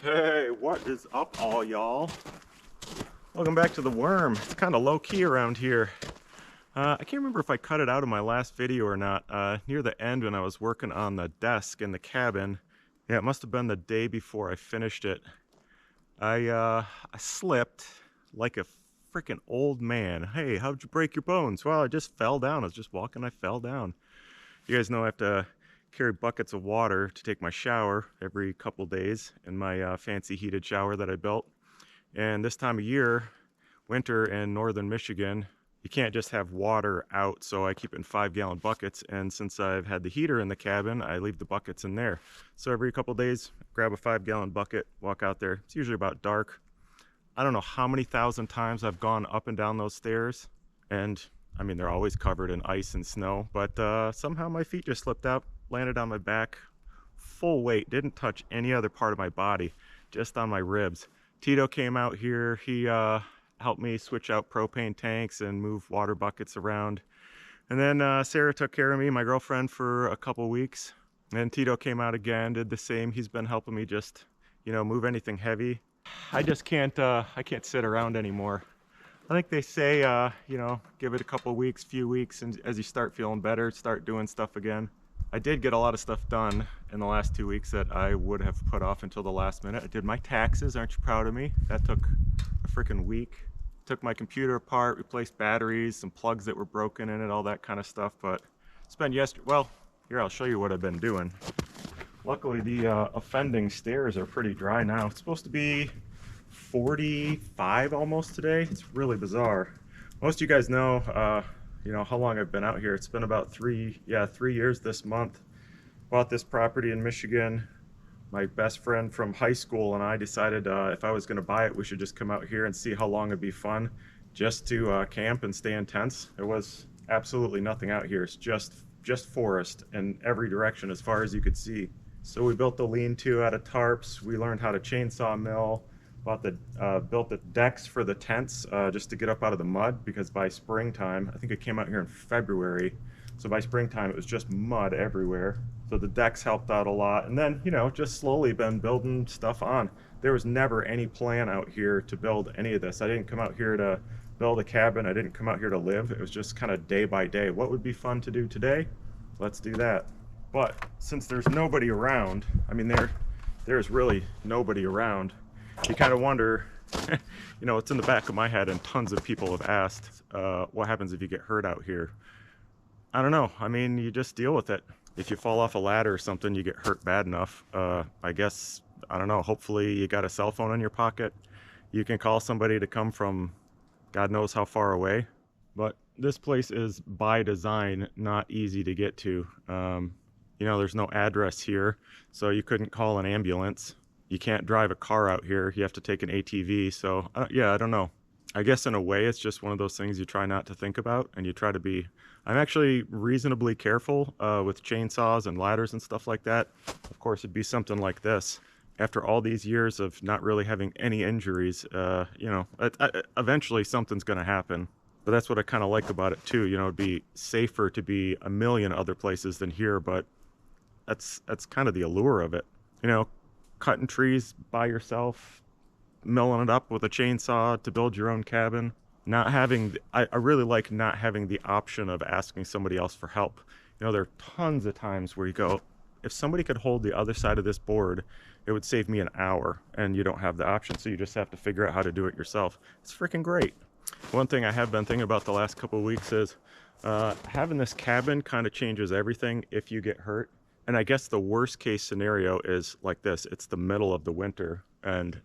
Hey, what is up, all y'all? Welcome back to the worm. It's kind of low-key around here. I can't remember if I cut it out of my last video or not. Near the end when I was working on the desk in the cabin, yeah, it must have been the day before I finished it. I slipped like a freaking old man. Hey, how'd you break your bones? Well, I just fell down. I was just walking, I fell down. You guys know I have to carry buckets of water to take my shower every couple days in my fancy heated shower that I built. And this time of year, winter in northern Michigan, you can't just have water out, so I keep it in 5-gallon buckets. And since I've had the heater in the cabin, I leave the buckets in there. So every couple days, grab a 5-gallon bucket, walk out there. It's usually about dark. I don't know how many thousand times I've gone up and down those stairs, and I mean, they're always covered in ice and snow, but somehow my feet just slipped out, landed on my back, full weight, didn't touch any other part of my body, just on my ribs. Tito came out here. He helped me switch out propane tanks and move water buckets around. And then Sarah took care of me, my girlfriend, for a couple weeks. And Tito came out again, did the same. He's been helping me just, move anything heavy. I just can't, I can't sit around anymore. I think they say, give it a couple weeks, few weeks, and as you start feeling better, start doing stuff again. I did get a lot of stuff done in the last 2 weeks that I would have put off until the last minute. I did my taxes. Aren't you proud of me? That took a freaking week. Took my computer apart, replaced batteries, some plugs that were broken in it, all that kind of stuff. But it's been well, here, I'll show you what I've been doing. Luckily, the offending stairs are pretty dry now. It's supposed to be 45 almost today. It's really bizarre. Most of you guys know, how long I've been out here. It's been about 3 years this month. Bought this property in Michigan. My best friend from high school and I decided if I was going to buy it, we should just come out here and see how long it'd be fun just to camp and stay in tents. There was absolutely nothing out here. It's just forest in every direction as far as you could see. So we built the lean-to out of tarps. We learned how to chainsaw mill. Built the decks for the tents just to get up out of the mud, because by springtime, I think it came out here in February, so by springtime it was just mud everywhere. So the decks helped out a lot, and then just slowly been building stuff on. There was never any plan out here to build any of this. I didn't come out here to build a cabin. I didn't come out here to live. It was just kind of day by day. What would be fun to do today? Let's do that. But since there's nobody around, I mean there's really nobody around. You kind of wonder, it's in the back of my head, and tons of people have asked, what happens if you get hurt out here? I don't know. I mean, you just deal with it. If you fall off a ladder or something, you get hurt bad enough. I guess, I don't know, hopefully you got a cell phone in your pocket. You can call somebody to come from God knows how far away. But this place is by design not easy to get to. There's no address here, so you couldn't call an ambulance. You can't drive a car out here. You have to take an ATV. So yeah, I don't know. I guess in a way it's just one of those things you try not to think about, and you try to be, I'm actually reasonably careful with chainsaws and ladders and stuff like that. Of course, it'd be something like this. After all these years of not really having any injuries, eventually something's going to happen. But that's what I kind of like about it too. It'd be safer to be a million other places than here, but that's kind of the allure of it. Cutting trees by yourself, milling it up with a chainsaw to build your own cabin. I really like not having the option of asking somebody else for help. There are tons of times where you go, if somebody could hold the other side of this board, it would save me an hour, and you don't have the option, so you just have to figure out how to do it yourself. It's freaking great. One thing I have been thinking about the last couple of weeks is having this cabin kind of changes everything if you get hurt. And I guess the worst case scenario is like this. It's the middle of the winter, and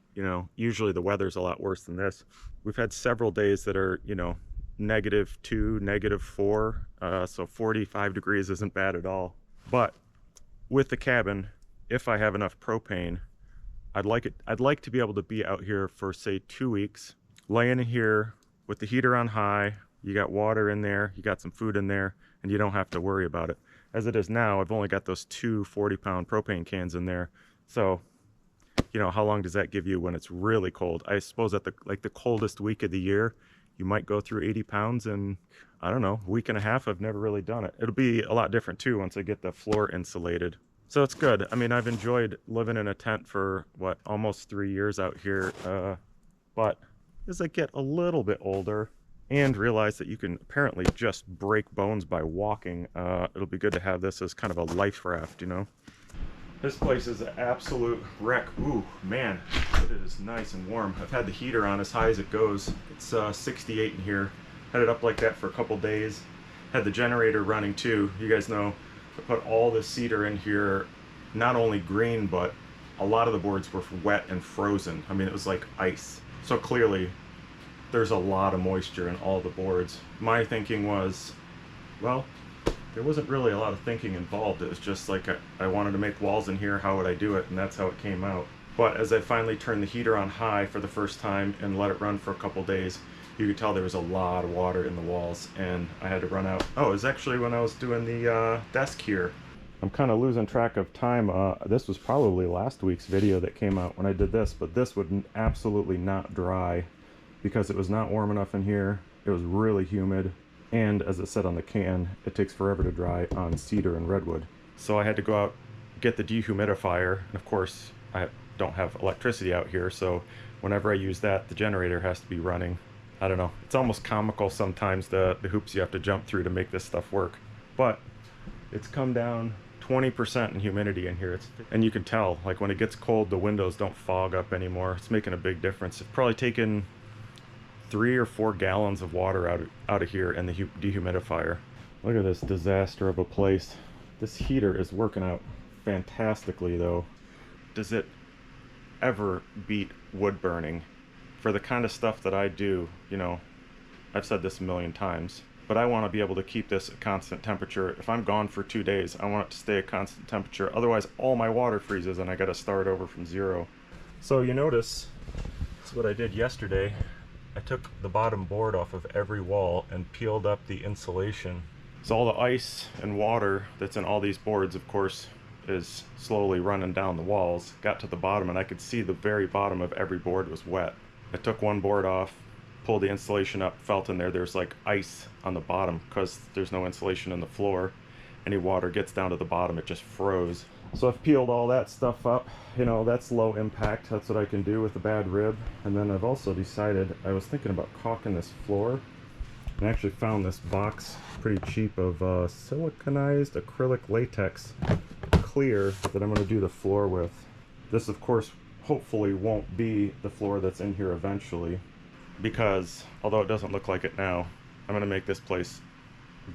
usually the weather's a lot worse than this. We've had several days that are -2, -4, so 45 degrees isn't bad at all. But with the cabin, if I have enough propane, I'd like to be able to be out here for, say, 2 weeks, laying in here with the heater on high. You got water in there, you got some food in there, and you don't have to worry about it. As it is now, I've only got those 2 40-pound propane cans in there. So, how long does that give you when it's really cold? I suppose at the coldest week of the year, you might go through 80 pounds in, I don't know, a week and a half. I've never really done it. It'll be a lot different too once I get the floor insulated. So it's good. I mean, I've enjoyed living in a tent for, what, almost 3 years out here. But as I get a little bit older and realize that you can apparently just break bones by walking, it'll be good to have this as kind of a life raft, you know? This place is an absolute wreck. Ooh, man, but it is nice and warm. I've had the heater on as high as it goes. It's 68 in here. Had it up like that for a couple days. Had the generator running too. You guys know I put all the cedar in here, not only green, but a lot of the boards were wet and frozen. I mean, it was like ice. So clearly, there's a lot of moisture in all the boards. My thinking was, well, there wasn't really a lot of thinking involved. It was just like I wanted to make walls in here. How would I do it? And that's how it came out. But as I finally turned the heater on high for the first time and let it run for a couple days, you could tell there was a lot of water in the walls, and I had to run out. Oh, it was actually when I was doing the desk here. I'm kind of losing track of time. This was probably last week's video that came out when I did this, but this would absolutely not dry because it was not warm enough in here. It was really humid. And as it said on the can, it takes forever to dry on cedar and redwood. So I had to go out, get the dehumidifier, and of course I don't have electricity out here, so whenever I use that, the generator has to be running. I don't know, it's almost comical sometimes, the hoops you have to jump through to make this stuff work. But it's come down 20% in humidity in here, and you can tell, like when it gets cold, the windows don't fog up anymore. It's making a big difference. It's probably taken 3 or 4 gallons of water out of here in the dehumidifier. Look at this disaster of a place. This heater is working out fantastically though. Does it ever beat wood burning? For the kind of stuff that I do, you know, I've said this a million times, but I want to be able to keep this at constant temperature. If I'm gone for 2 days, I want it to stay at constant temperature. Otherwise, all my water freezes and I got to start over from zero. So you notice, that's what I did yesterday. I took the bottom board off of every wall and peeled up the insulation. So all the ice and water that's in all these boards, of course, is slowly running down the walls. Got to the bottom and I could see the very bottom of every board was wet. I took one board off, pulled the insulation up, felt in there, there's like ice on the bottom because there's no insulation in the floor. Any water gets down to the bottom, it just froze. So I've peeled all that stuff up. You know, that's low impact. That's what I can do with a bad rib. And then I've also decided, I was thinking about caulking this floor. And I actually found this box pretty cheap of siliconized acrylic latex clear that I'm going to do the floor with. This, of course, hopefully won't be the floor that's in here eventually, because although it doesn't look like it now, I'm going to make this place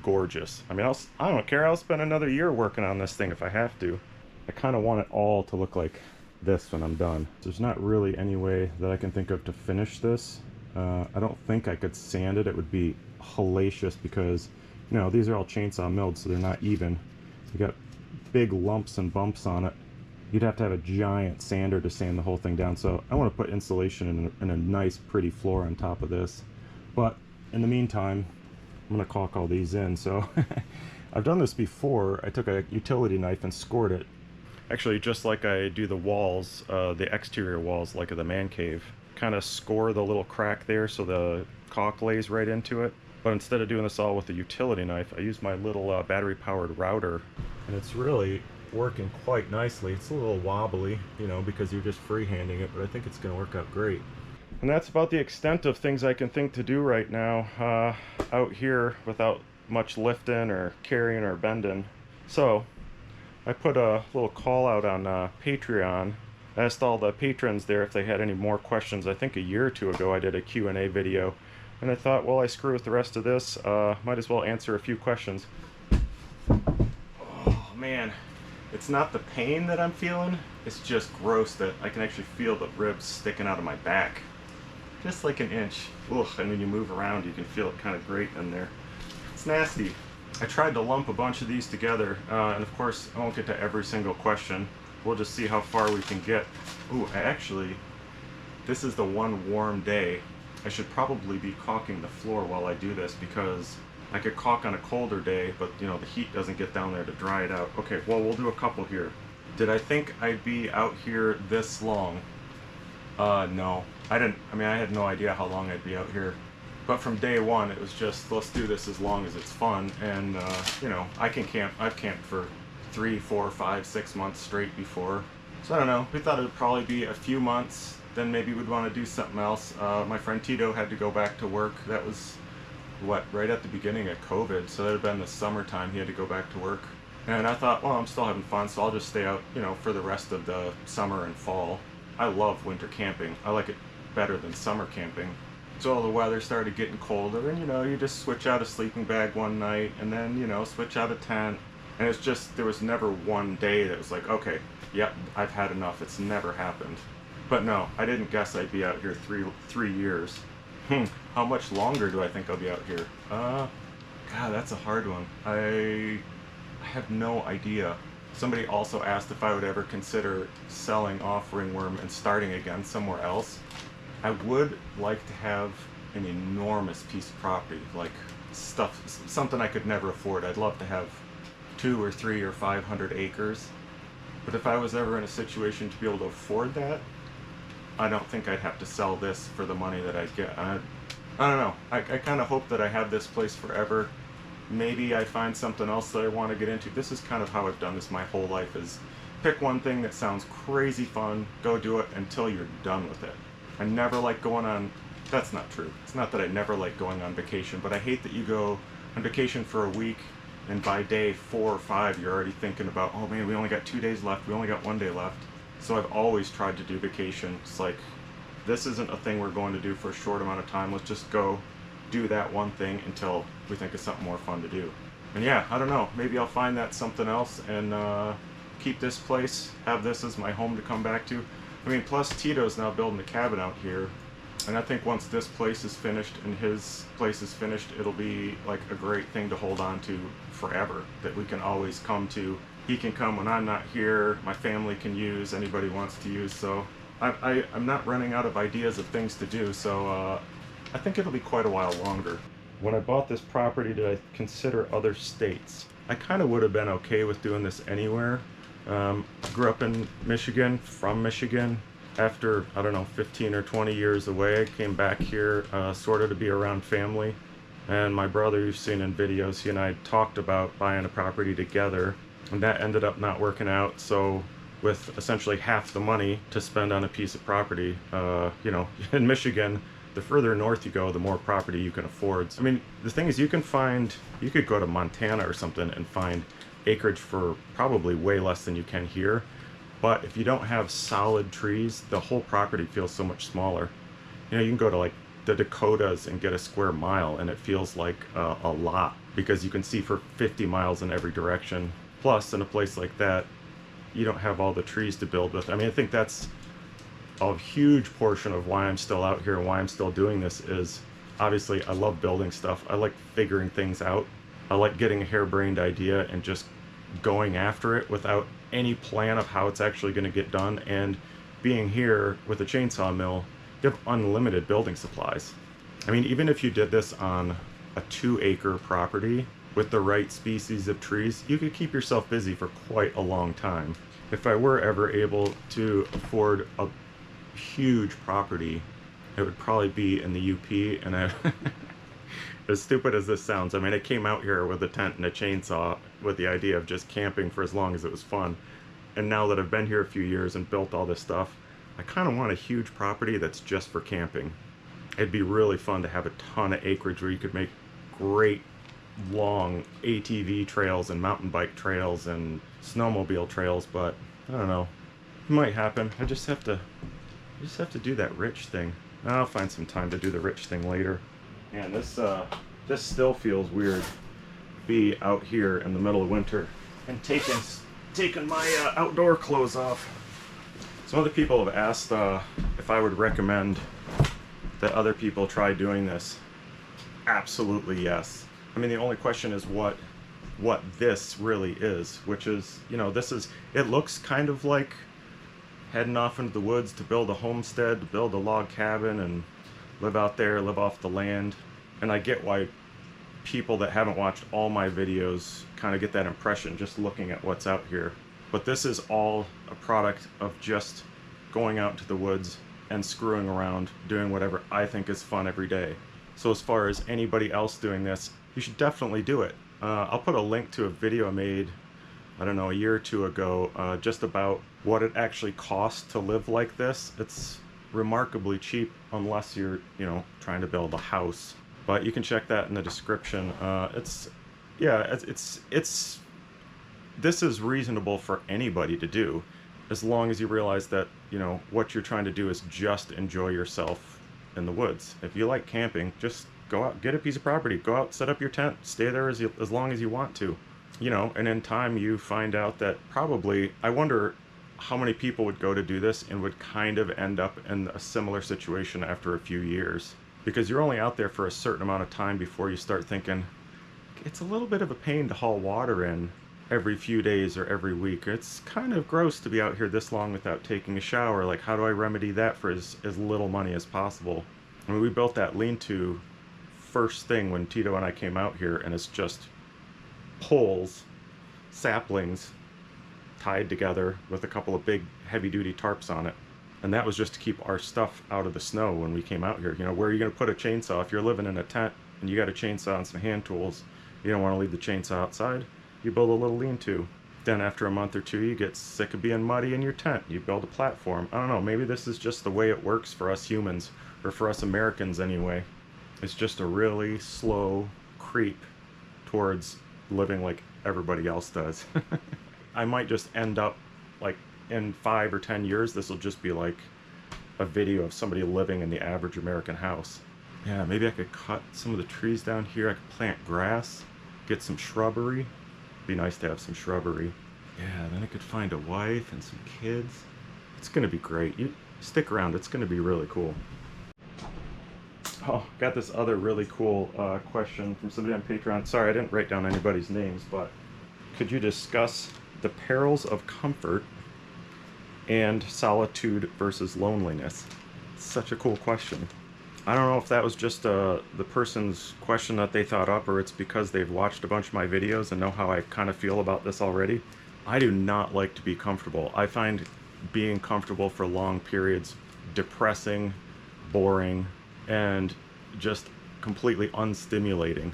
gorgeous. I mean, I don't care. I'll spend another year working on this thing if I have to. I kind of want it all to look like this when I'm done. There's not really any way that I can think of to finish this. I don't think I could sand it. It would be hellacious because, you know, these are all chainsaw milled, so they're not even. You got big lumps and bumps on it. You'd have to have a giant sander to sand the whole thing down. So I want to put insulation in a nice, pretty floor on top of this. But in the meantime, I'm going to caulk all these in. So I've done this before. I took a utility knife and scored it. Actually, just like I do the walls, the exterior walls, like of the man cave. Kind of score the little crack there so the caulk lays right into it. But instead of doing this all with a utility knife, I use my little battery-powered router. And it's really working quite nicely. It's a little wobbly, you know, because you're just freehanding it, but I think it's going to work out great. And that's about the extent of things I can think to do right now out here without much lifting or carrying or bending. So I put a little call out on Patreon. I asked all the patrons there if they had any more questions. I think a year or two ago I did a Q&A video, and I thought, well, I screw with the rest of this, might as well answer a few questions. Oh man, it's not the pain that I'm feeling, it's just gross that I can actually feel the ribs sticking out of my back. Just like an inch. Ugh, and when you move around you can feel it kind of grate in there. It's nasty. I tried to lump a bunch of these together, and of course I won't get to every single question. We'll just see how far we can get. Ooh, this is the one warm day. I should probably be caulking the floor while I do this because I could caulk on a colder day, but you know, the heat doesn't get down there to dry it out. Okay, well, we'll do a couple here. Did I think I'd be out here this long? No. I had no idea how long I'd be out here. But from day one, it was just, let's do this as long as it's fun. And, you know, I can camp. I've camped for 3, 4, 5, 6 months straight before. So I don't know, we thought it would probably be a few months, then maybe we'd want to do something else. My friend Tito had to go back to work. That was, what, right at the beginning of COVID, so that would have been the summertime he had to go back to work. And I thought, well, I'm still having fun, so I'll just stay out, you know, for the rest of the summer and fall. I love winter camping. I like it better than summer camping. So the weather started getting colder, and you know, you just switch out a sleeping bag one night, and then, you know, switch out a tent. And it's just, there was never one day that was like, okay, yep, I've had enough. It's never happened. But no, I didn't guess I'd be out here three years. How much longer do I think I'll be out here? God, that's a hard one. I have no idea. Somebody also asked if I would ever consider selling off Ringworm and starting again somewhere else. I would like to have an enormous piece of property, like something I could never afford. I'd love to have 2 or 3 or 500 acres. But if I was ever in a situation to be able to afford that, I don't think I'd have to sell this for the money that I'd get. I don't know. I kind of hope that I have this place forever. Maybe I find something else that I want to get into. This is kind of how I've done this my whole life, is pick one thing that sounds crazy fun, go do it until you're done with it. I never like going on, that's not true. It's not that I never like going on vacation, but I hate that you go on vacation for a week and by day 4 or 5 you're already thinking about, oh man, we only got 2 days left, we only got 1 day left. So I've always tried to do vacation. It's like, this isn't a thing we're going to do for a short amount of time. Let's just go do that one thing until we think of something more fun to do. And yeah, I don't know, maybe I'll find that something else and keep this place, have this as my home to come back to. I mean, plus Tito's now building a cabin out here, and I think once this place is finished and his place is finished, it'll be like a great thing to hold on to forever, that we can always come to. He can come when I'm not here, my family can use, anybody wants to use, so I'm not running out of ideas of things to do, so I think it'll be quite a while longer. When I bought this property, did I consider other states? I kind of would have been okay with doing this anywhere. Grew up in Michigan, from Michigan. After, I don't know, 15 or 20 years away, I came back here sort of to be around family. And my brother, you've seen in videos, he and I talked about buying a property together, and that ended up not working out. So with essentially half the money to spend on a piece of property, you know, in Michigan, the further north you go, the more property you can afford. I mean, the thing is, you could go to Montana or something and find acreage for probably way less than you can here. But if you don't have solid trees, the whole property feels so much smaller. You know, you can go to like the Dakotas and get a square mile and it feels like a lot, because you can see for 50 miles in every direction. Plus, in a place like that, you don't have all the trees to build with. I mean, I think that's a huge portion of why I'm still out here and why I'm still doing this. Is obviously I love building stuff. I like figuring things out. I like getting a harebrained idea and just going after it without any plan of how it's actually going to get done. And being here with a chainsaw mill, you have unlimited building supplies. I mean, even if you did this on a 2-acre property with the right species of trees, you could keep yourself busy for quite a long time. If I were ever able to afford a huge property, it would probably be in the UP. And as stupid as this sounds, I mean, I came out here with a tent and a chainsaw with the idea of just camping for as long as it was fun. And now that I've been here a few years and built all this stuff, I kind of want a huge property that's just for camping. It'd be really fun to have a ton of acreage where you could make great long ATV trails and mountain bike trails and snowmobile trails, but I don't know. It might happen. I just have to do that rich thing. I'll find some time to do the rich thing later. Man, this still feels weird, be out here in the middle of winter and taking my outdoor clothes off. Some other people have asked if I would recommend that other people try doing this. Absolutely yes. I mean, the only question is what this really is, which is, you know, it looks kind of like heading off into the woods to build a homestead, to build a log cabin and live out there, live off the land. And I get why people that haven't watched all my videos kind of get that impression just looking at what's out here. But this is all a product of just going out to the woods and screwing around, doing whatever I think is fun every day. So as far as anybody else doing this, you should definitely do it. I'll put a link to a video I made I don't know, a year or two ago, just about what it actually costs to live like this. It's remarkably cheap unless you're, you know, trying to build a house. But you can check that in the description. Yeah, it's this is reasonable for anybody to do, as long as you realize that, you know, what you're trying to do is just enjoy yourself in the woods. If you like camping, just go out, get a piece of property, go out, set up your tent, stay there as long as you want to. You know, and in time you find out that probably, I wonder how many people would go to do this and would kind of end up in a similar situation after a few years. Because you're only out there for a certain amount of time before you start thinking, it's a little bit of a pain to haul water in every few days or every week. It's kind of gross to be out here this long without taking a shower. Like, how do I remedy that for as little money as possible? I mean, we built that lean-to first thing when Tito and I came out here, and it's just poles, saplings, tied together with a couple of big heavy-duty tarps on it. And that was just to keep our stuff out of the snow when we came out here. You know, where are you going to put a chainsaw? If you're living in a tent and you got a chainsaw and some hand tools, you don't want to leave the chainsaw outside. You build a little lean-to. Then after a month or two, you get sick of being muddy in your tent. You build a platform. I don't know, maybe this is just the way it works for us humans, or for us Americans anyway. It's just a really slow creep towards living like everybody else does. I might just end up, like, in 5 or 10 years, this will just be like a video of somebody living in the average American house. Yeah, maybe I could cut some of the trees down here. I could plant grass, get some shrubbery. Be nice to have some shrubbery. Yeah, then I could find a wife and some kids. It's gonna be great. You stick around, it's gonna be really cool. Oh, got this other really cool question from somebody on Patreon. Sorry, I didn't write down anybody's names, but could you discuss the perils of comfort and solitude versus loneliness? It's such a cool question. I don't know if that was just the person's question that they thought up, or it's because they've watched a bunch of my videos and know how I kind of feel about this already. I do not like to be comfortable. I find being comfortable for long periods depressing, boring, and just completely unstimulating.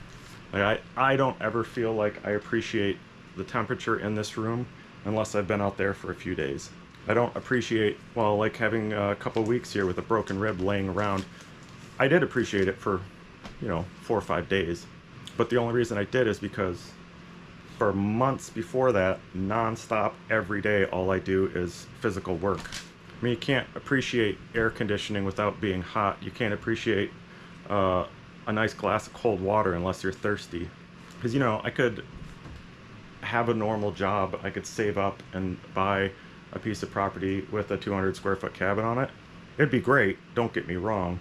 Like, I don't ever feel like I appreciate the temperature in this room unless I've been out there for a few days. I don't appreciate, well, like having a couple weeks here with a broken rib laying around. I did appreciate it for, you know, 4 or 5 days. But the only reason I did is because for months before that, non-stop, every day, all I do is physical work. I mean, you can't appreciate air conditioning without being hot. You can't appreciate a nice glass of cold water unless you're thirsty. Because, you know, I could have a normal job. I could save up and buy a piece of property with a 200 square foot cabin on it. It'd be great, don't get me wrong.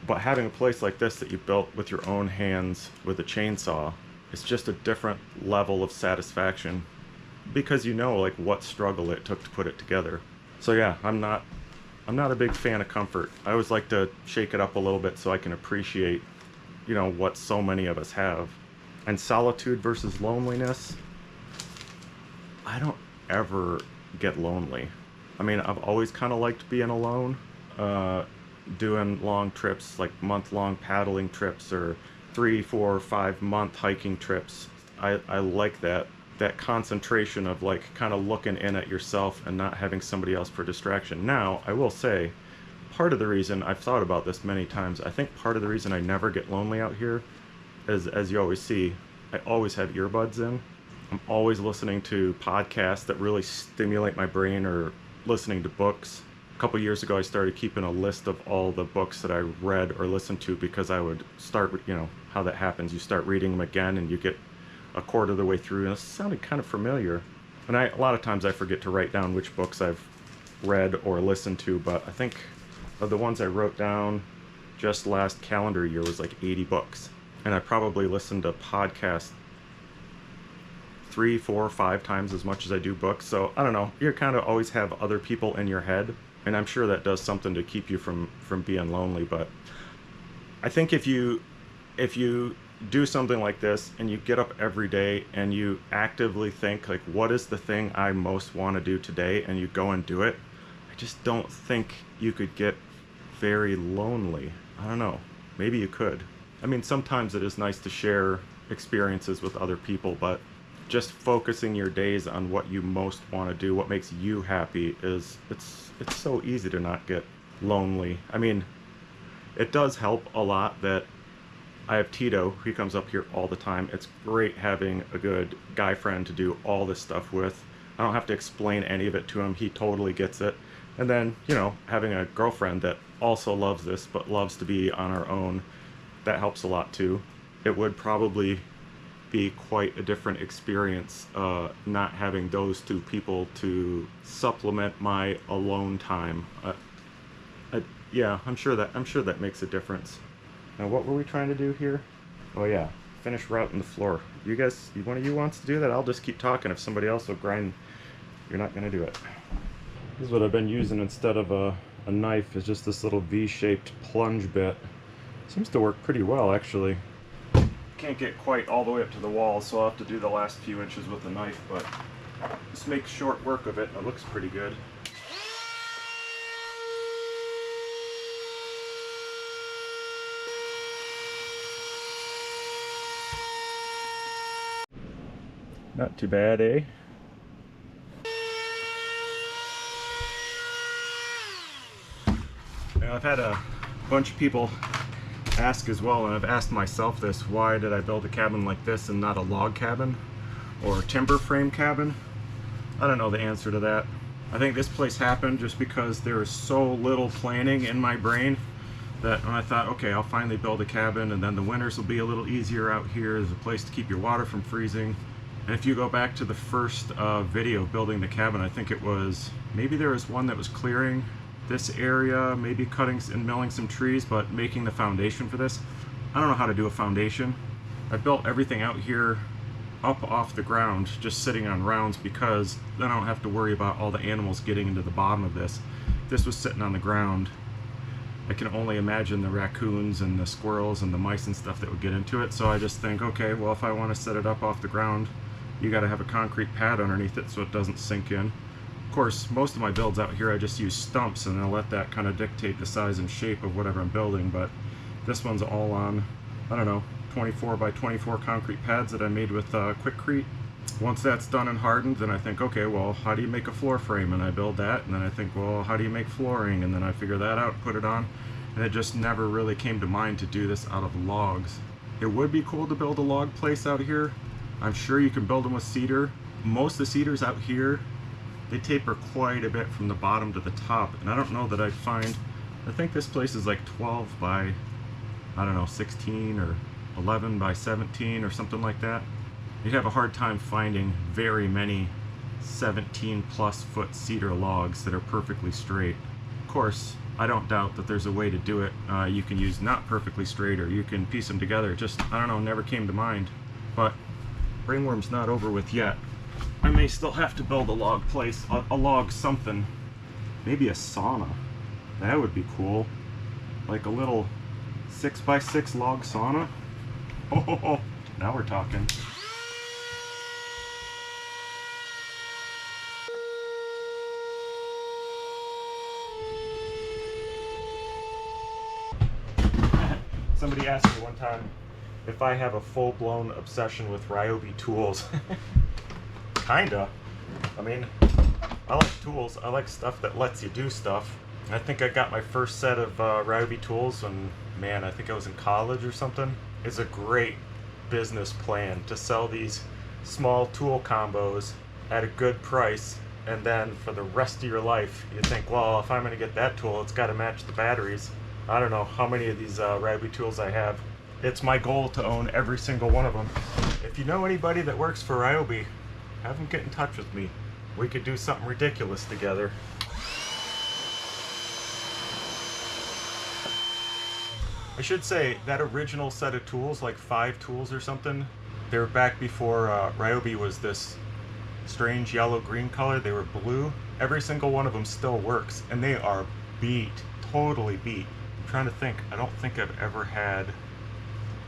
But having a place like this that you built with your own hands with a chainsaw, it's just a different level of satisfaction, because you know, like, what struggle it took to put it together. So yeah, I'm not a big fan of comfort. I always like to shake it up a little bit so I can appreciate, you know, what so many of us have. And solitude versus loneliness, I don't ever get lonely. I mean, I've always kind of liked being alone, doing long trips, like month-long paddling trips, or 3, 4, 5 month hiking trips. I like that concentration of, like, kind of looking in at yourself and not having somebody else for distraction. Now, I will say, part of the reason, I've thought about this many times, I think part of the reason I never get lonely out here is, as you always see, I always have earbuds in. I'm always listening to podcasts that really stimulate my brain, or listening to books. A couple years ago, I started keeping a list of all the books that I read or listened to, because I would start, you know, how that happens. You start reading them again and you get a quarter of the way through, and it sounded kind of familiar. And a lot of times I forget to write down which books I've read or listened to, but I think of the ones I wrote down just last calendar year was like 80 books. And I probably listened to podcasts 3, 4, 5 times as much as I do books. So I don't know, you kind of always have other people in your head, and I'm sure that does something to keep you from being lonely. But I think if you do something like this and you get up every day and you actively think, like, what is the thing I most want to do today, and you go and do it, I just don't think you could get very lonely. I don't know, maybe you could. I mean, sometimes it is nice to share experiences with other people, but just focusing your days on what you most want to do, what makes you happy, is it's so easy to not get lonely. I mean, it does help a lot that I have Tito. He comes up here all the time. It's great having a good guy friend to do all this stuff with. I don't have to explain any of it to him. He totally gets it. And then, you know, having a girlfriend that also loves this but loves to be on her own, that helps a lot too. It would probably be quite a different experience not having those two people to supplement my alone time. Yeah, I'm sure that makes a difference. Now, what were we trying to do here? Oh yeah, finish routing the floor. You guys, one of you wants to do that? I'll just keep talking. If somebody else will grind, you're not gonna do it. This is what I've been using instead of a knife, is just this little V-shaped plunge bit. Seems to work pretty well, actually. Can't get quite all the way up to the wall, so I'll have to do the last few inches with the knife, but just make short work of it, and it looks pretty good. Not too bad, eh? Now, I've had a bunch of people ask as well, and I've asked myself this: why did I build a cabin like this and not a log cabin or a timber frame cabin? I don't know the answer to that. I think this place happened just because there is so little planning in my brain that when I thought, okay, I'll finally build a cabin, and then the winters will be a little easier out here. There's a place to keep your water from freezing. And if you go back to the first video building the cabin, I think it was, maybe there was one that was clearing this area, maybe cutting and milling some trees, but making the foundation for this. I don't know how to do a foundation. I built everything out here up off the ground, just sitting on rounds, because then I don't have to worry about all the animals getting into the bottom of this. If this was sitting on the ground, I can only imagine the raccoons and the squirrels and the mice and stuff that would get into it. So I just think, okay, well, if I want to set it up off the ground, you got to have a concrete pad underneath it so it doesn't sink in. Of course, most of my builds out here I just use stumps, and I'll let that kind of dictate the size and shape of whatever I'm building, but this one's all on, I don't know, 24 by 24 concrete pads that I made with Quickcrete. Once that's done and hardened, then I think, okay, well, how do you make a floor frame? And I build that, and then I think, well, how do you make flooring? And then I figure that out, put it on, and it just never really came to mind to do this out of logs. It would be cool to build a log place out here. I'm sure you can build them with cedar. Most of the cedars out here, they taper quite a bit from the bottom to the top, and I don't know that I'd find, I think this place is like 12 by, I don't know, 16 or 11 by 17 or something like that. You'd have a hard time finding very many 17 plus foot cedar logs that are perfectly straight. Of course, I don't doubt that there's a way to do it. You can use not perfectly straight, or you can piece them together. Just, I don't know, never came to mind. But Ringworm's not over with yet. I may still have to build a log place, a log something. Maybe a sauna. That would be cool. Like a little 6x6 log sauna. Oh, now we're talking. Somebody asked me one time if I have a full-blown obsession with Ryobi tools. Kinda. I mean, I like tools. I like stuff that lets you do stuff. I think I got my first set of Ryobi tools when, man, I think I was in college or something. It's a great business plan to sell these small tool combos at a good price, and then for the rest of your life you think, well, if I'm going to get that tool, it's got to match the batteries. I don't know how many of these Ryobi tools I have. It's my goal to own every single one of them. If you know anybody that works for Ryobi, have them get in touch with me. We could do something ridiculous together. I should say that original set of tools, like 5 tools or something, they were back before Ryobi was this strange yellow-green color. They were blue. Every single one of them still works, and they are beat, totally beat. I'm trying to think. I don't think I've ever had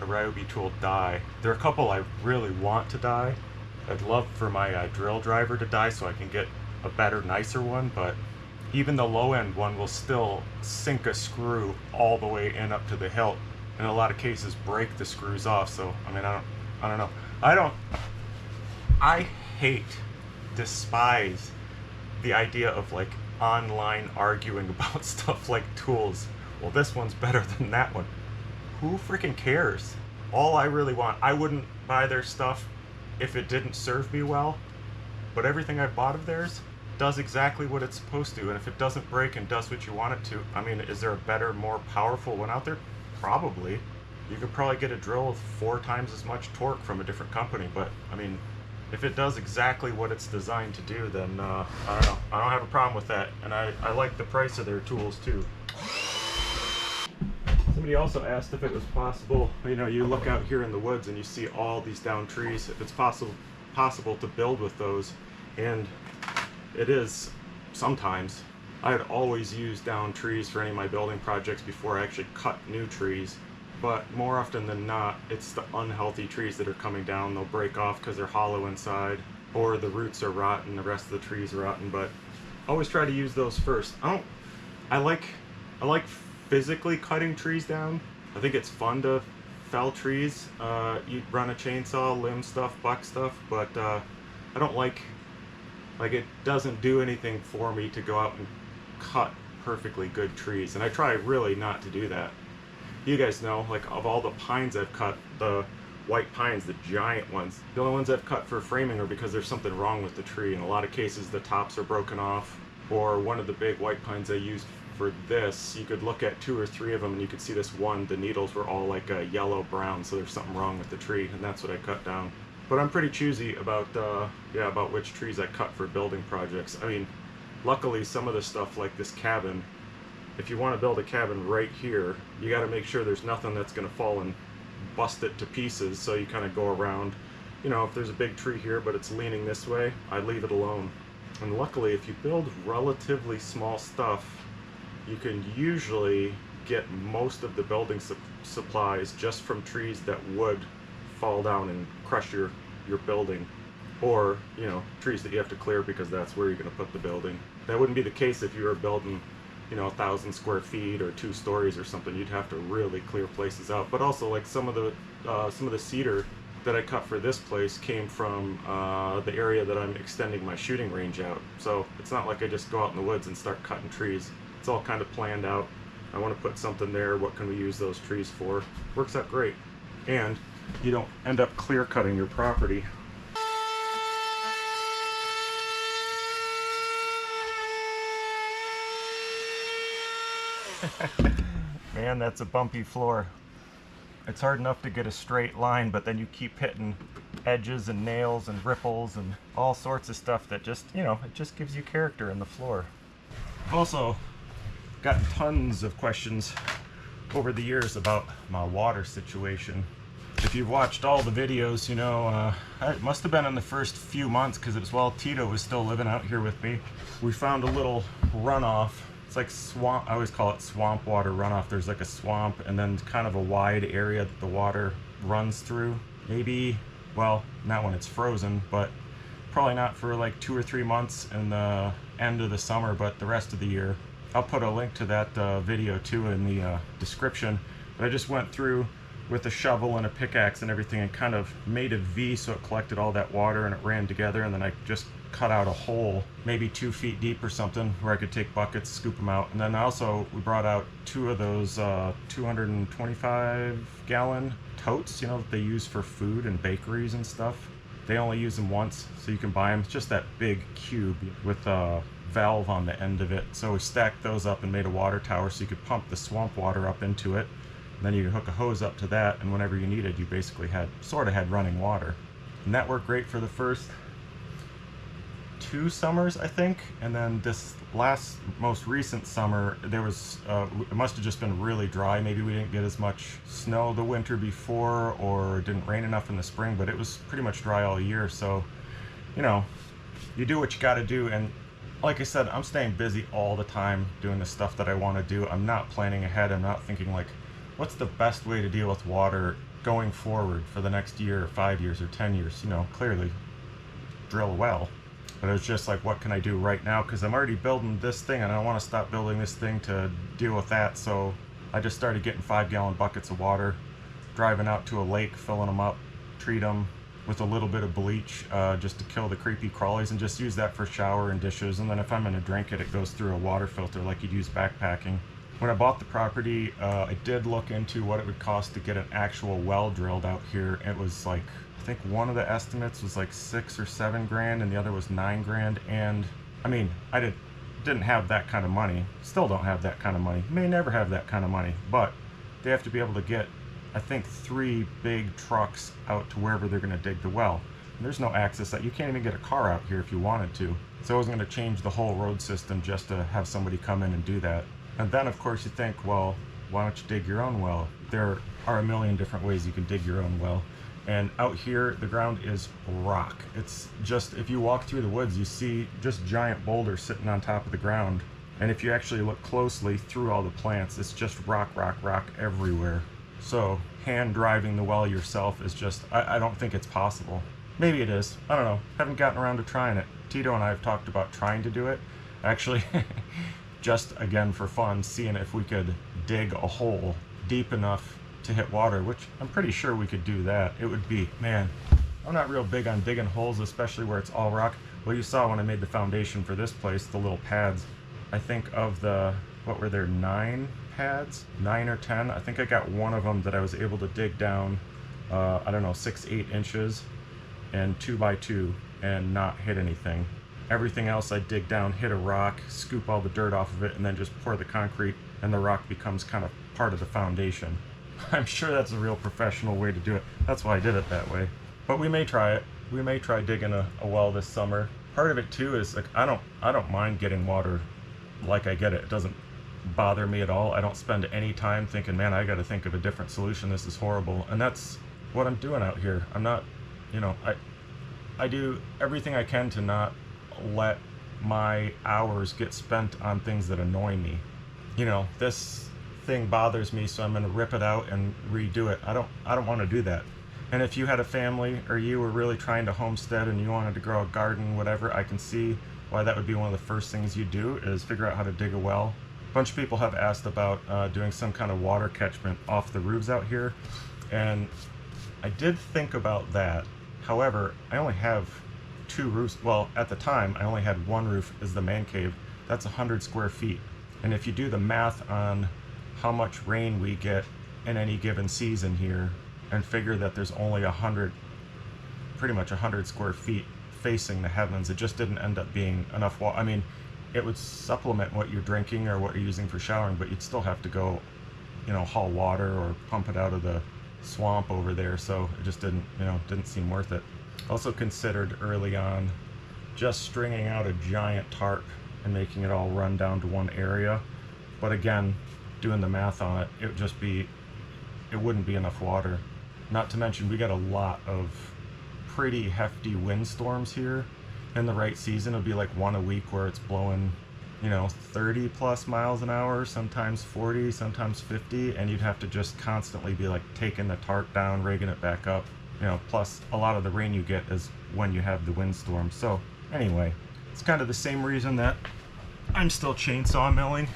a Ryobi tool die. There are a couple I really want to die. I'd love for my drill driver to die so I can get a better, nicer one, but even the low-end one will still sink a screw all the way in up to the hilt. In a lot of cases, break the screws off. So I mean, I don't know. I hate, despise the idea of like online arguing about stuff like tools. Well, this one's better than that one. Who freaking cares? All I really want, I wouldn't buy their stuff if it didn't serve me well, but everything I bought of theirs does exactly what it's supposed to, and if it doesn't break and does what you want it to, I mean, is there a better, more powerful one out there? Probably. You could probably get a drill with 4 times as much torque from a different company, but I mean, if it does exactly what it's designed to do, then I don't know. I don't have a problem with that, and I like the price of their tools too. Somebody also asked if it was possible, you know, you look out here in the woods and you see all these downed trees, if it's possible to build with those, and it is sometimes. I had always used downed trees for any of my building projects before I actually cut new trees, but more often than not, it's the unhealthy trees that are coming down. They'll break off because they're hollow inside, or the roots are rotten, the rest of the trees are rotten, but I always try to use those first. I like physically cutting trees down. I think it's fun to fell trees. You run a chainsaw, limb stuff, buck stuff, but I don't like it doesn't do anything for me to go out and cut perfectly good trees, and I try really not to do that. You guys know, like, of all the pines I've cut, the white pines, the giant ones, the only ones I've cut for framing are because there's something wrong with the tree. In a lot of cases the tops are broken off, or one of the big white pines I used for this, you could look at 2 or 3 of them and you could see this one, the needles were all like a yellow brown, so there's something wrong with the tree, and that's what I cut down. But I'm pretty choosy about about which trees I cut for building projects. I mean, luckily some of the stuff like this cabin, if you want to build a cabin right here, you got to make sure there's nothing that's going to fall and bust it to pieces, so you kind of go around. You know, if there's a big tree here but it's leaning this way, I leave it alone. And luckily, if you build relatively small stuff, you can usually get most of the building supplies just from trees that would fall down and crush your building, or, you know, trees that you have to clear because that's where you're going to put the building. That wouldn't be the case if you were building, you know, 1,000 square feet or 2 stories or something. You'd have to really clear places out. But also, like, some of the cedar that I cut for this place came from the area that I'm extending my shooting range out. So it's not like I just go out in the woods and start cutting trees. It's all kind of planned out. I want to put something there. What can we use those trees for? Works out great. And you don't end up clear cutting your property. Man, that's a bumpy floor. It's hard enough to get a straight line, but then you keep hitting edges and nails and ripples and all sorts of stuff that just, you know, it just gives you character in the floor. Also, gotten tons of questions over the years about my water situation. If you've watched all the videos, you know, it must have been in the first few months, because it was while Tito was still living out here with me. We found a little runoff. It's like swamp, I always call it swamp water runoff. There's like a swamp and then kind of a wide area that the water runs through. Maybe, well, not when it's frozen, but probably not for like 2 or 3 months in the end of the summer, but the rest of the year. I'll put a link to that video too in the description. But I just went through with a shovel and a pickaxe and everything and kind of made a V so it collected all that water and it ran together, and then I just cut out a hole maybe 2 feet deep or something where I could take buckets, scoop them out. And then also we brought out 2 of those 225 gallon totes, you know, that they use for food and bakeries and stuff. They only use them once, so you can buy them. It's just that big cube with a valve on the end of it. So we stacked those up and made a water tower so you could pump the swamp water up into it. And then you could hook a hose up to that, and whenever you needed, you basically had running water. And that worked great for the first 2 summers, I think. And then this most recent summer, there was it must have just been really dry. Maybe we didn't get as much snow the winter before, or it didn't rain enough in the spring, but it was pretty much dry all year. So, you know, you do what you got to do. And like I said, I'm staying busy all the time doing the stuff that I want to do. I'm not planning ahead. I'm not thinking like, what's the best way to deal with water going forward for the next year or 5 years or 10 years? You know, clearly drill a well. But it was just like, what can I do right now? Because I'm already building this thing and I don't want to stop building this thing to deal with that. So I just started getting 5-gallon buckets of water, driving out to a lake, filling them up, treat them, with a little bit of bleach just to kill the creepy crawlies, and just use that for shower and dishes. And then if I'm going to drink it, it goes through a water filter like you'd use backpacking. When I bought the property, I did look into what it would cost to get an actual well drilled out here. It was like, I think one of the estimates was like 6 or 7 grand and the other was 9 grand. And I mean, I didn't have that kind of money. Still don't have that kind of money. May never have that kind of money, but they have to be able to get, I think, 3 big trucks out to wherever they're going to dig the well. And there's no access that you can't even get a car out here if you wanted to. So I wasn't going to change the whole road system just to have somebody come in and do that. And then of course you think, well, why don't you dig your own well? There are a million different ways you can dig your own well. And out here, the ground is rock. It's just, if you walk through the woods, you see just giant boulders sitting on top of the ground. And if you actually look closely through all the plants, it's just rock, rock, rock everywhere. So hand driving the well yourself is just, I don't think it's possible. Maybe it is. I don't know. Haven't gotten around to trying it. Tito and I have talked about trying to do it. Actually, just again for fun, seeing if we could dig a hole deep enough to hit water, which I'm pretty sure we could do that. It would be, man, I'm not real big on digging holes, especially where it's all rock. Well, you saw when I made the foundation for this place, the little pads. I think of the, what were there, 9 pads? 9 or 10? I think I got one of them that I was able to dig down, I don't know, 6-8 inches and 2 by 2 and not hit anything. Everything else I dig down, hit a rock, scoop all the dirt off of it, and then just pour the concrete, and the rock becomes kind of part of the foundation. I'm sure that's a real professional way to do it. That's why I did it that way. But we may try it. We may try digging a well this summer. Part of it too is like I don't mind getting water like I get it. It doesn't bother me at all. I don't spend any time thinking, man, I got to think of a different solution. This is horrible. And that's what I'm doing out here. I'm not, you know, I do everything I can to not let my hours get spent on things that annoy me. You know, this thing bothers me, so I'm going to rip it out and redo it. I don't want to do that. And if you had a family or you were really trying to homestead and you wanted to grow a garden, whatever, I can see why that would be one of the first things you do is figure out how to dig a well. A bunch of people have asked about doing some kind of water catchment off the roofs out here, and I did think about that. However, I only have 2 roofs. Well, at the time, I only had 1 roof as the man cave. That's 100 square feet. And if you do the math on how much rain we get in any given season here, and figure that there's only 100, pretty much 100 square feet facing the heavens, it just didn't end up being enough water. I mean, it would supplement what you're drinking or what you're using for showering, but you'd still have to go, you know, haul water or pump it out of the swamp over there. So it just didn't, you know, didn't seem worth it. Also considered early on just stringing out a giant tarp and making it all run down to one area. But again, doing the math on it, it would just be, it wouldn't be enough water. Not to mention, we got a lot of pretty hefty windstorms here. In the right season, it'll be like 1 a week where it's blowing, you know, 30 plus miles an hour, sometimes 40, sometimes 50, and you'd have to just constantly be like taking the tarp down, rigging it back up. You know, plus a lot of the rain you get is when you have the windstorm. So anyway, it's kind of the same reason that I'm still chainsaw milling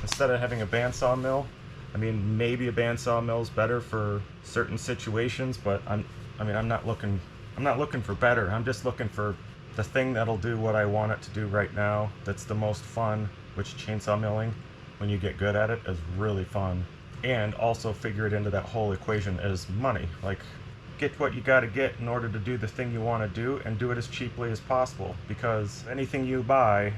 instead of having a bandsaw mill. I mean, maybe a bandsaw mill is better for certain situations, but I'm not looking for better. I'm just looking for the thing that'll do what I want it to do right now. That's the most fun, which chainsaw milling, when you get good at it, is really fun. And also figure it into that whole equation is money. Like, get what you got to get in order to do the thing you want to do, and do it as cheaply as possible, because anything you buy,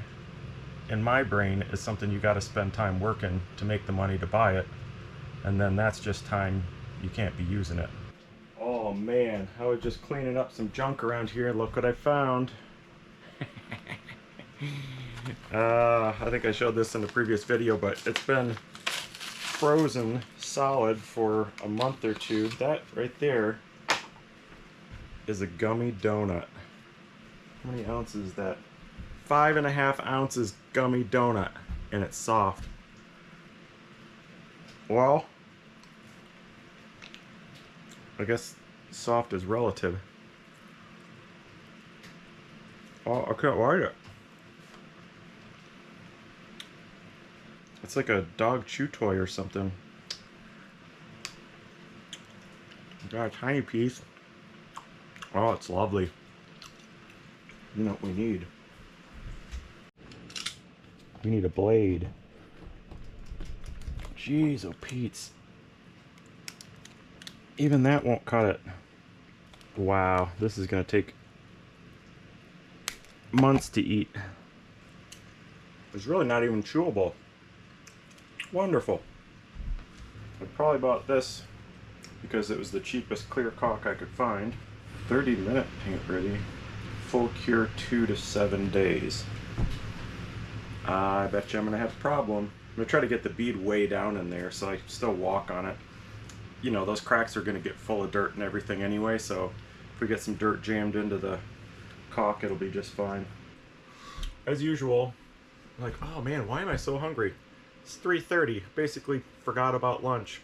in my brain, is something you got to spend time working to make the money to buy it, and then that's just time you can't be using it. Oh man, I was just cleaning up some junk around here. Look what I found. I think I showed this in the previous video, but it's been frozen solid for a month or 2. That right there is a gummy donut. How many ounces is that? 5.5 ounces gummy donut, and it's soft. Well, I guess soft is relative. Oh, I can't write it. It's like a dog chew toy or something. Got a tiny piece. Oh, it's lovely. You know what we need? We need a blade. Jeez, oh Pete's. Even that won't cut it. Wow, this is gonna take months to eat. It's really not even chewable. Wonderful. I probably bought this because it was the cheapest clear caulk I could find. 30-minute paint ready. Full cure 2 to 7 days. I bet you I'm gonna have a problem. I'm gonna try to get the bead way down in there so I can still walk on it. You know, those cracks are gonna get full of dirt and everything anyway, so if we get some dirt jammed into the caulk, it'll be just fine. As usual, I'm like, oh man, why am I so hungry? It's 3:30, basically forgot about lunch.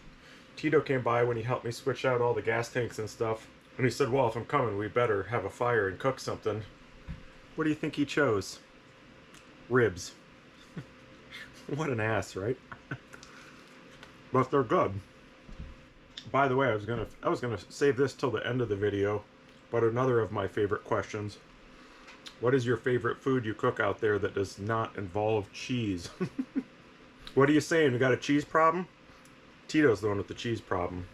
Tito came by when he helped me switch out all the gas tanks and stuff, and he said, well, if I'm coming, we better have a fire and cook something. What do you think he chose? Ribs. What an ass, right? But they're good. By the way, I was gonna save this till the end of the video, but another of my favorite questions. What is your favorite food you cook out there that does not involve cheese? What are you saying? We got a cheese problem? Tito's the one with the cheese problem.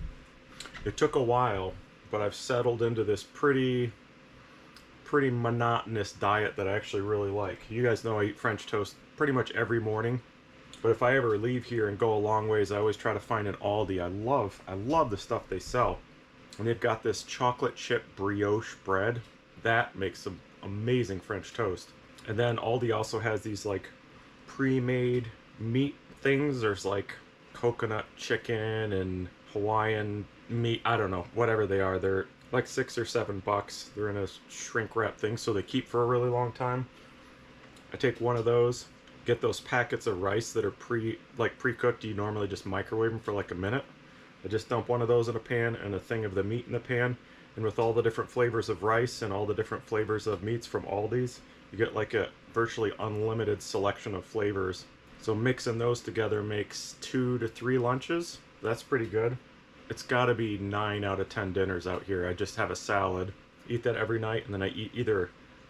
It took a while, but I've settled into this pretty monotonous diet that I actually really like. You guys know I eat French toast pretty much every morning. But if I ever leave here and go a long ways, I always try to find an Aldi. I love the stuff they sell. And they've got this chocolate chip brioche bread. That makes some amazing French toast. And then Aldi also has these like pre-made meat things. There's like coconut chicken and Hawaiian meat. I don't know, whatever they are. They're like $6 or $7. They're in a shrink wrap thing, so they keep for a really long time. I take one of those. Get those packets of rice that are pre-cooked. You normally just microwave them for like a minute. I just dump one of those in a pan and a thing of the meat in the pan, and with all the different flavors of rice and all the different flavors of meats from Aldi's, you get like a virtually unlimited selection of flavors. So mixing those together makes 2 to 3 lunches. That's pretty good. It's got to be 9 out of 10 dinners out here. I just have a salad, eat that every night, and then I eat either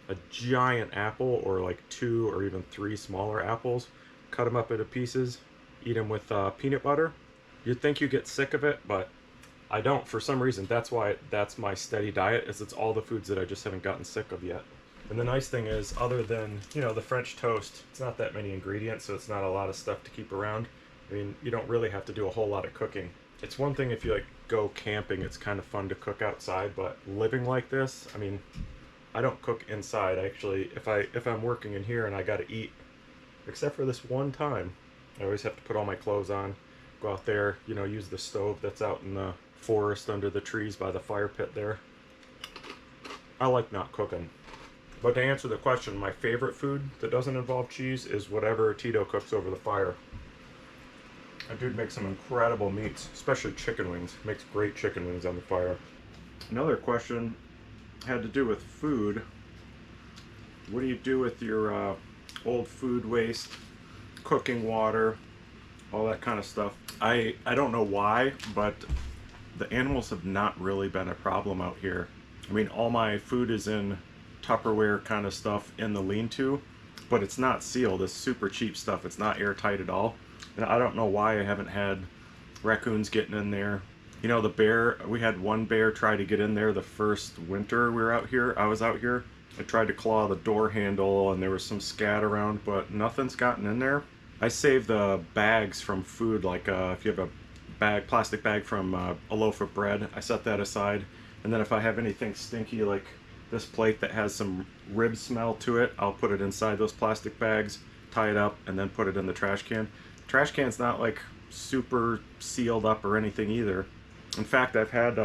a giant apple or like 2 or even 3 smaller apples, cut them up into pieces, eat them with peanut butter. You'd think you get sick of it, but I don't. For some reason, that's my steady diet, is it's all the foods that I just haven't gotten sick of yet. And the nice thing is, other than, you know, the French toast, it's not that many ingredients, so it's not a lot of stuff to keep around. I mean, you don't really have to do a whole lot of cooking. It's one thing if you like go camping, it's kind of fun to cook outside, but living like this, I mean, I don't cook inside. Actually, if I'm working in here and I gotta eat, except for this one time, I always have to put all my clothes on, go out there, you know, use the stove that's out in the forest under the trees by the fire pit there. I like not cooking. But to answer the question, my favorite food that doesn't involve cheese is whatever Tito cooks over the fire. That dude makes some incredible meats, especially chicken wings. Makes great chicken wings on the fire. Another question had to do with food. What do you do with your old food waste, cooking water, all that kind of stuff? I don't know why, but the animals have not really been a problem out here. I mean, all my food is in Tupperware kind of stuff in the lean-to, but it's not sealed. It's super cheap stuff. It's not airtight at all. And I don't know why I haven't had raccoons getting in there. You know, the bear, we had one bear try to get in there the first winter we were out here. I was out here. I tried to claw the door handle and there was some scat around, but nothing's gotten in there. I save the bags from food, like if you have a plastic bag from a loaf of bread, I set that aside. And then if I have anything stinky like this plate that has some rib smell to it, I'll put it inside those plastic bags, tie it up, and then put it in the trash can. The trash can's not like super sealed up or anything either. In fact, I've had,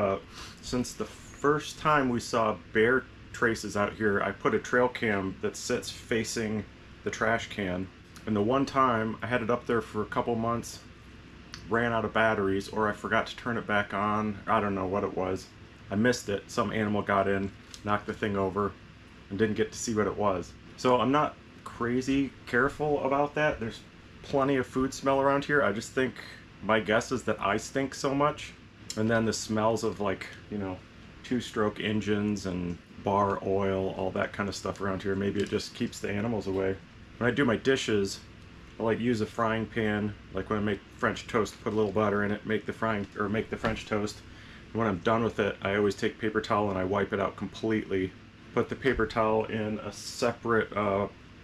since the first time we saw bear traces out here, I put a trail cam that sits facing the trash can. And the one time I had it up there for a couple months, ran out of batteries, or I forgot to turn it back on. I don't know what it was. I missed it. Some animal got in, knocked the thing over, and didn't get to see what it was. So I'm not crazy careful about that. There's plenty of food smell around here. I just think, my guess is that I stink so much. And then the smells of, like, you know, two-stroke engines and bar oil, all that kind of stuff around here. Maybe it just keeps the animals away. When I do my dishes, I like use a frying pan, like when I make French toast, put a little butter in it, make the French toast. And when I'm done with it, I always take paper towel and I wipe it out completely. Put the paper towel in a separate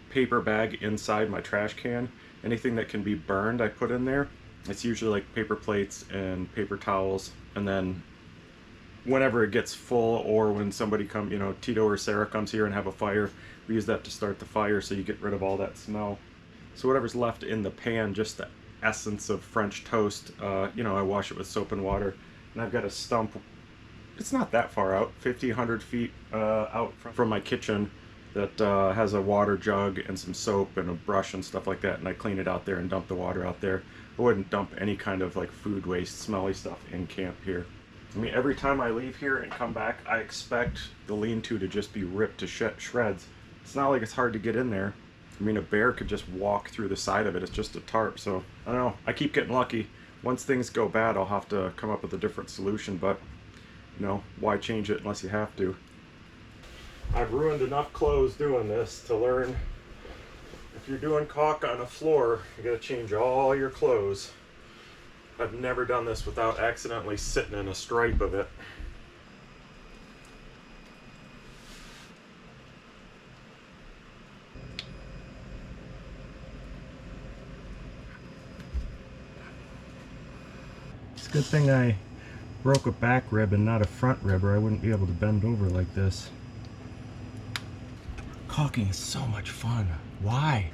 paper bag inside my trash can. Anything that can be burned, I put in there. It's usually like paper plates and paper towels. And then whenever it gets full, or when somebody come, you know, Tito or Sarah comes here and have a fire, we use that to start the fire, so you get rid of all that smell. So whatever's left in the pan, just the essence of French toast, you know, I wash it with soap and water. And I've got a stump, it's not that far out, 50, 100 feet out from my kitchen, that has a water jug and some soap and a brush and stuff like that. And I clean it out there and dump the water out there. I wouldn't dump any kind of like food waste, smelly stuff in camp here. I mean, every time I leave here and come back, I expect the lean-to just be ripped to shreds. It's not like it's hard to get in there. I mean, a bear could just walk through the side of it. It's just a tarp. So I don't know, I keep getting lucky. Once things go bad, I'll have to come up with a different solution, but you know, why change it unless you have to? I've ruined enough clothes doing this to learn if you're doing caulk on a floor, you gotta change all your clothes. I've never done this without accidentally sitting in a stripe of it. It's a good thing I broke a back rib and not a front rib, or I wouldn't be able to bend over like this. Caulking is so much fun. Why?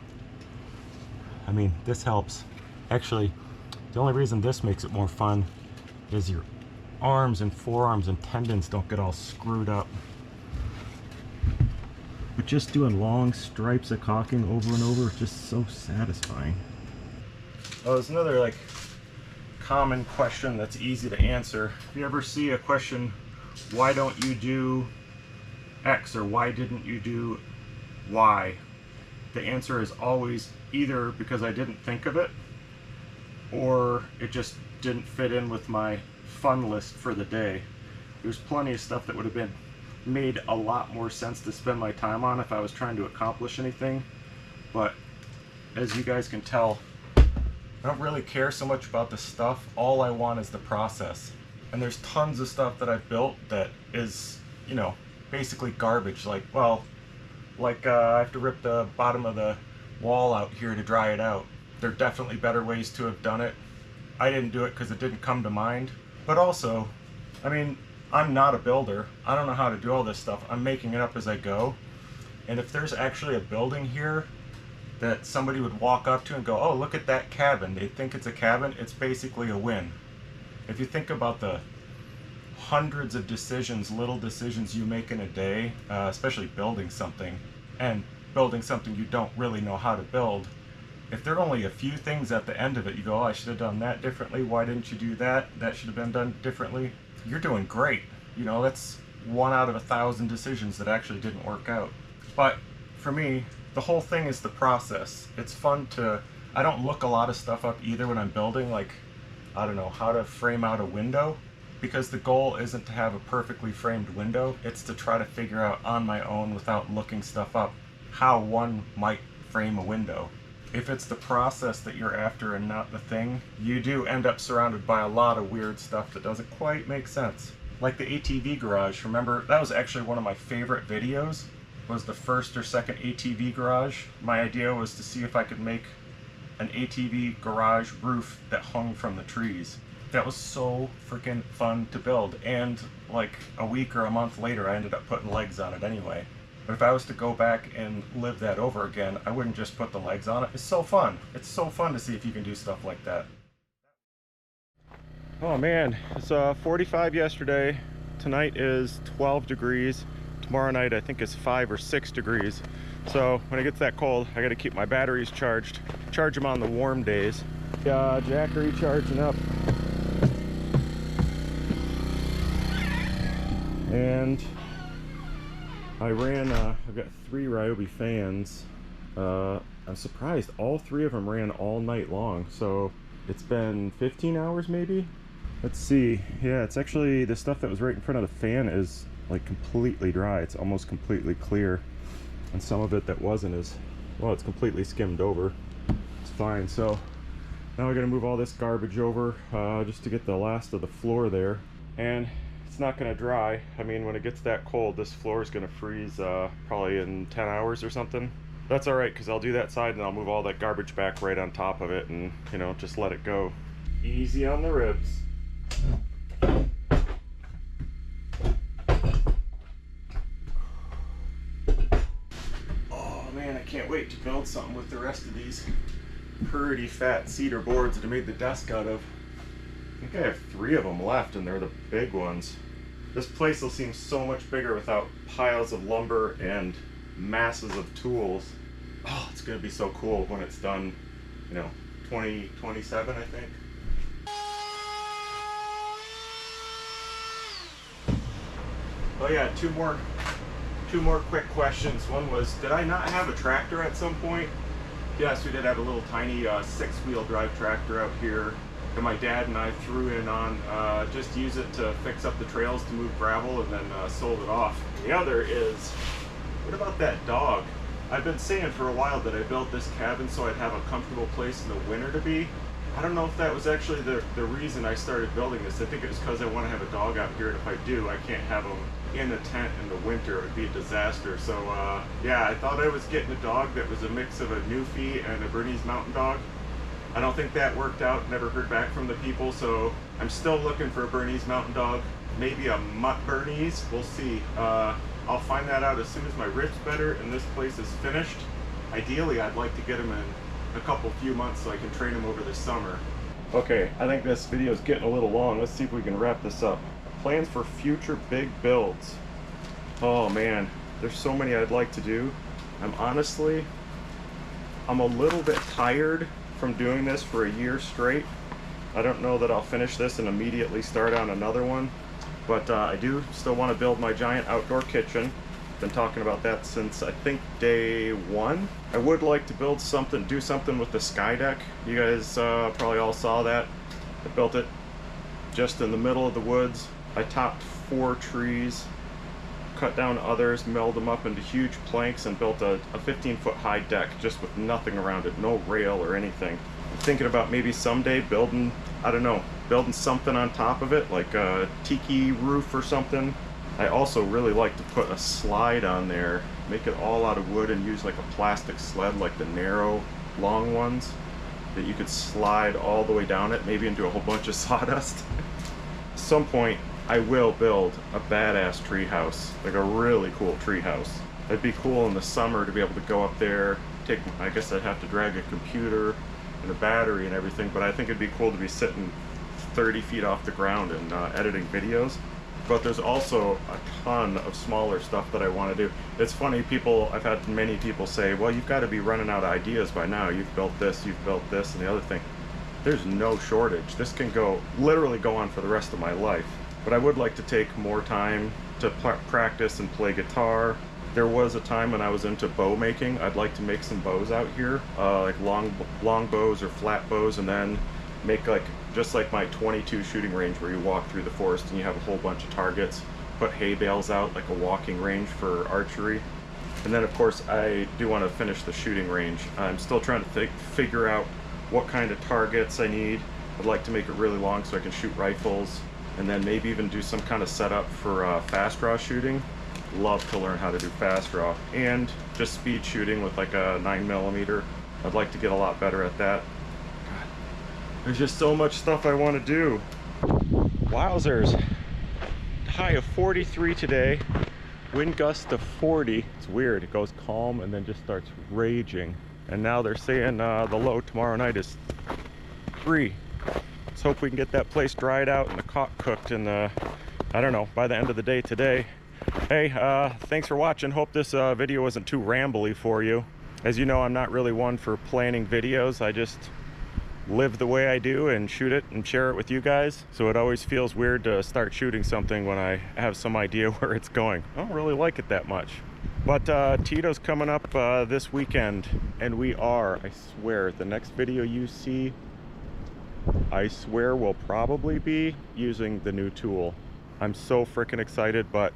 I mean, this helps. Actually, the only reason this makes it more fun is your arms and forearms and tendons don't get all screwed up. But just doing long stripes of caulking over and over is just so satisfying. Oh, there's another like common question that's easy to answer. If you ever see a question, why don't you do X, or why didn't you do Y? The answer is always either because I didn't think of it, or it just didn't fit in with my fun list for the day. There's plenty of stuff that would have been made a lot more sense to spend my time on if I was trying to accomplish anything, but as you guys can tell, I don't really care so much about the stuff. All I want is the process. And there's tons of stuff that I've built that is, you know, basically garbage. Like, well, like I have to rip the bottom of the wall out here to dry it out. There are definitely better ways to have done it. I didn't do it because it didn't come to mind. But also, I mean, I'm not a builder. I don't know how to do all this stuff. I'm making it up as I go. And if there's actually a building here that somebody would walk up to and go, oh, look at that cabin, they think it's a cabin, it's basically a win. If you think about the hundreds of decisions, little decisions you make in a day, especially building something, and building something you don't really know how to build, if there are only a few things at the end of it, you go, oh, I should have done that differently, why didn't you do that? That should have been done differently. You're doing great. You know, that's 1 out of 1,000 decisions that actually didn't work out. But for me, the whole thing is the process. It's fun to, I don't look a lot of stuff up either when I'm building, like, I don't know, how to frame out a window, because the goal isn't to have a perfectly framed window, it's to try to figure out on my own without looking stuff up how one might frame a window. If it's the process that you're after and not the thing, you do end up surrounded by a lot of weird stuff that doesn't quite make sense. Like the ATV garage, remember, that was actually one of my favorite videos, was the first or second ATV garage. My idea was to see if I could make an ATV garage roof that hung from the trees. That was so freaking fun to build, and like a week or a month later I ended up putting legs on it anyway. But if I was to go back and live that over again, I wouldn't just put the legs on it. It's so fun. It's so fun to see if you can do stuff like that. Oh man, it's 45 yesterday. Tonight is 12 degrees. Tomorrow night I think is 5 or 6 degrees. So when it gets that cold, I gotta keep my batteries charged. Charge them on the warm days. Jack recharging up. And I ran, I've got 3 Ryobi fans. I'm surprised all 3 of them ran all night long. So it's been 15 hours maybe. Let's see. Yeah, it's actually the stuff that was right in front of the fan is like completely dry. It's almost completely clear. And some of it that wasn't is, well, it's completely skimmed over. It's fine. So now we're gonna move all this garbage over just to get the last of the floor there. And it's not gonna dry. I mean, when it gets that cold, this floor is gonna freeze probably in 10 hours or something. That's all right, because I'll do that side and I'll move all that garbage back right on top of it and, you know, just let it go. Easy on the ribs. Oh man, I can't wait to build something with the rest of these pretty fat cedar boards that I made the desk out of. I think I have 3 of them left and they're the big ones. This place will seem so much bigger without piles of lumber and masses of tools. Oh, it's gonna be so cool when it's done, you know, 2027 I think. Oh yeah, two more quick questions. One was, did I not have a tractor at some point? Yes, we did have a little tiny 6-wheel drive tractor out here that my dad and I threw in on, just use it to fix up the trails to move gravel, and then sold it off. The other is, what about that dog? I've been saying for a while that I built this cabin so I'd have a comfortable place in the winter to be. I don't know if that was actually the reason I started building this. I think it was because I want to have a dog out here, and if I do, I can't have him in a tent in the winter. It would be a disaster. So yeah, I thought I was getting a dog that was a mix of a Newfie and a Bernese Mountain Dog. I don't think that worked out. Never heard back from the people, so I'm still looking for a Bernese Mountain Dog. Maybe a Mutt Bernese. We'll see. I'll find that out as soon as my rib's better and this place is finished. Ideally, I'd like to get him in a few months so I can train him over the summer. Okay, I think this video is getting a little long. Let's see if we can wrap this up. Plans for future big builds. Oh man, there's so many I'd like to do. I'm a little bit tired from doing this for a year straight. I don't know that I'll finish this and immediately start on another one, but I do still want to build my giant outdoor kitchen. Been talking about that since I think day 1. I would like to build something, do something with the sky deck. You guys probably all saw that. I built it just in the middle of the woods. I topped 4 trees, cut down others, milled them up into huge planks, and built a 15-foot high deck just with nothing around it, no rail or anything. I'm thinking about maybe someday building, I don't know, building something on top of it, like a tiki roof or something. I also really like to put a slide on there, make it all out of wood and use like a plastic sled, like the narrow, long ones, that you could slide all the way down it, maybe into a whole bunch of sawdust. At some point, I will build a badass tree house, like a really cool tree house. It'd be cool in the summer to be able to go up there, I guess I'd have to drag a computer and a battery and everything, but I think it'd be cool to be sitting 30 feet off the ground and editing videos. But there's also a ton of smaller stuff that I want to do. It's funny, I've had many people say, well, you've got to be running out of ideas by now. You've built this, and the other thing. There's no shortage. This can literally go on for the rest of my life. But I would like to take more time to practice and play guitar. There was a time when I was into bow making. I'd like to make some bows out here, like long bows or flat bows, and then make just like my 22 shooting range where you walk through the forest and you have a whole bunch of targets, put hay bales out like a walking range for archery. And then of course I do want to finish the shooting range. I'm still trying to figure out what kind of targets I need. I'd like to make it really long so I can shoot rifles, and then maybe even do some kind of setup for fast draw shooting. Love to learn how to do fast draw, and just speed shooting with like a 9mm. I'd like to get a lot better at that. There's just so much stuff I want to do. Wowzers. High of 43 today. Wind gust of 40. It's weird. It goes calm and then just starts raging. And now they're saying the low tomorrow night is 3. Let's hope we can get that place dried out and the cock cooked in the, I don't know, by the end of the day today. Hey, thanks for watching. Hope this video wasn't too rambly for you. As you know, I'm not really one for planning videos. I just live the way I do and shoot it and share it with you guys. So it always feels weird to start shooting something when I have some idea where it's going. I don't really like it that much. But Tito's coming up this weekend, and we are, I swear, the next video you see, I swear we'll probably be using the new tool. I'm so freaking excited, but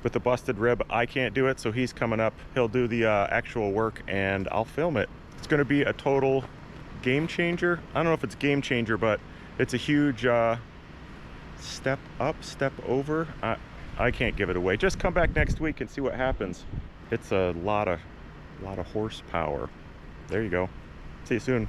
with the busted rib, I can't do it, so he's coming up. He'll do the actual work, and I'll film it. It's gonna be a total game changer. I don't know if it's game changer, but it's a huge step up, step over. I can't give it away. Just come back next week and see what happens. It's a lot of horsepower. There you go. See you soon.